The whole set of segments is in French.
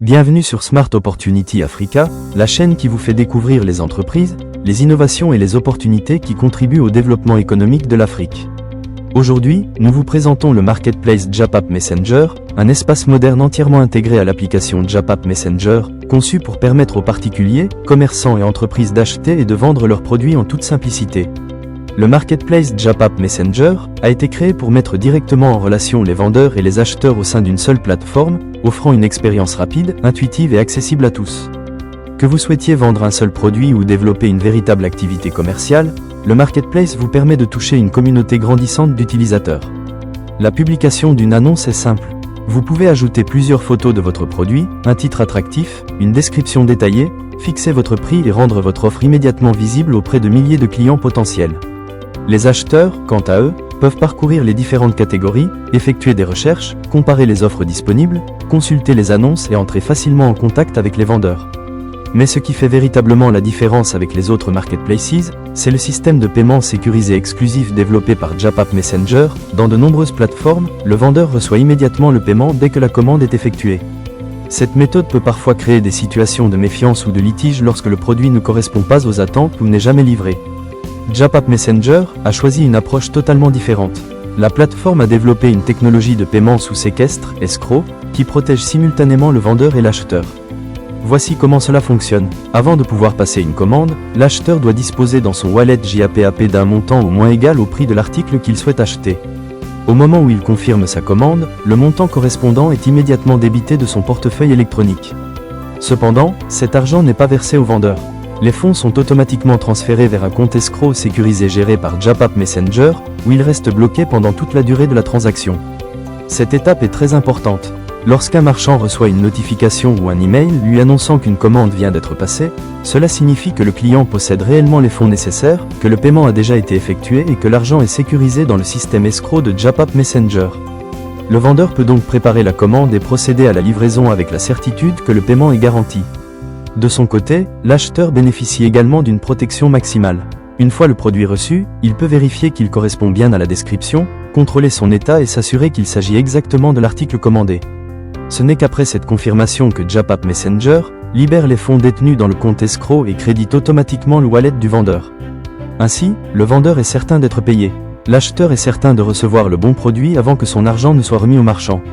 Bienvenue sur Smart Opportunity Africa, la chaîne qui vous fait découvrir les entreprises, les innovations et les opportunités qui contribuent au développement économique de l'Afrique. Aujourd'hui, nous vous présentons le marketplace JAPAP Messenger, un espace moderne entièrement intégré à l'application JAPAP Messenger, conçu pour permettre aux particuliers, commerçants et entreprises d'acheter et de vendre leurs produits en toute simplicité. Le marketplace JAPAP Messenger a été créé pour mettre directement en relation les vendeurs et les acheteurs au sein d'une seule plateforme, offrant une expérience rapide, intuitive et accessible à tous. Que vous souhaitiez vendre un seul produit ou développer une véritable activité commerciale, le marketplace vous permet de toucher une communauté grandissante d'utilisateurs. La publication d'une annonce est simple. Vous pouvez ajouter plusieurs photos de votre produit, un titre attractif, une description détaillée, fixer votre prix et rendre votre offre immédiatement visible auprès de milliers de clients potentiels. Les acheteurs, quant à eux, peuvent parcourir les différentes catégories, effectuer des recherches, comparer les offres disponibles, consulter les annonces et entrer facilement en contact avec les vendeurs. Mais ce qui fait véritablement la différence avec les autres marketplaces, c'est le système de paiement sécurisé exclusif développé par JAPAP Messenger. Dans de nombreuses plateformes, le vendeur reçoit immédiatement le paiement dès que la commande est effectuée. Cette méthode peut parfois créer des situations de méfiance ou de litige lorsque le produit ne correspond pas aux attentes ou n'est jamais livré. JAPAP Messenger a choisi une approche totalement différente. La plateforme a développé une technologie de paiement sous séquestre, escroc, qui protège simultanément le vendeur et l'acheteur. Voici comment cela fonctionne. Avant de pouvoir passer une commande, l'acheteur doit disposer dans son wallet JAPAP d'un montant au moins égal au prix de l'article qu'il souhaite acheter. Au moment où il confirme sa commande, le montant correspondant est immédiatement débité de son portefeuille électronique. Cependant, cet argent n'est pas versé au vendeur. Les fonds sont automatiquement transférés vers un compte escroc sécurisé géré par JAPAP Messenger, où il reste bloqué pendant toute la durée de la transaction. Cette étape est très importante. Lorsqu'un marchand reçoit une notification ou un email lui annonçant qu'une commande vient d'être passée, cela signifie que le client possède réellement les fonds nécessaires, que le paiement a déjà été effectué et que l'argent est sécurisé dans le système escroc de JAPAP Messenger. Le vendeur peut donc préparer la commande et procéder à la livraison avec la certitude que le paiement est garanti. De son côté, l'acheteur bénéficie également d'une protection maximale. Une fois le produit reçu, il peut vérifier qu'il correspond bien à la description, contrôler son état et s'assurer qu'il s'agit exactement de l'article commandé. Ce n'est qu'après cette confirmation que JAPAP Messenger libère les fonds détenus dans le compte escroc et crédite automatiquement le wallet du vendeur. Ainsi, le vendeur est certain d'être payé. L'acheteur est certain de recevoir le bon produit avant que son argent ne soit remis au marchand.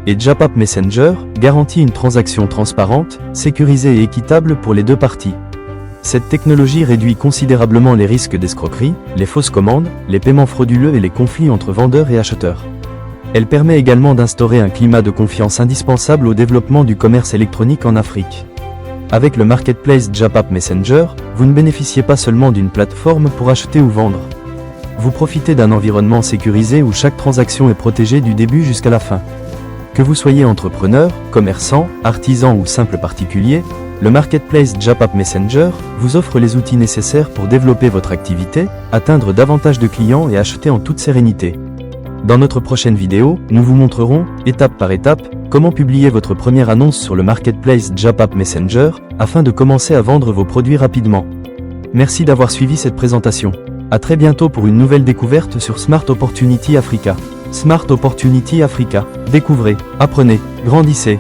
Et JAPAP Messenger garantit une transaction transparente, sécurisée et équitable pour les deux parties. Cette technologie réduit considérablement les risques d'escroquerie, les fausses commandes, les paiements frauduleux et les conflits entre vendeurs et acheteurs. Elle permet également d'instaurer un climat de confiance indispensable au développement du commerce électronique en Afrique. Avec le marketplace JAPAP Messenger, vous ne bénéficiez pas seulement d'une plateforme pour acheter ou vendre. Vous profitez d'un environnement sécurisé où chaque transaction est protégée du début jusqu'à la fin. Que vous soyez entrepreneur, commerçant, artisan ou simple particulier, le marketplace JAPAP Messenger vous offre les outils nécessaires pour développer votre activité, atteindre davantage de clients et acheter en toute sérénité. Dans notre prochaine vidéo, nous vous montrerons, étape par étape, comment publier votre première annonce sur le marketplace JAPAP Messenger, afin de commencer à vendre vos produits rapidement. Merci d'avoir suivi cette présentation. À très bientôt pour une nouvelle découverte sur Smart Opportunity Africa. Smart Opportunity Africa. Découvrez, apprenez, grandissez.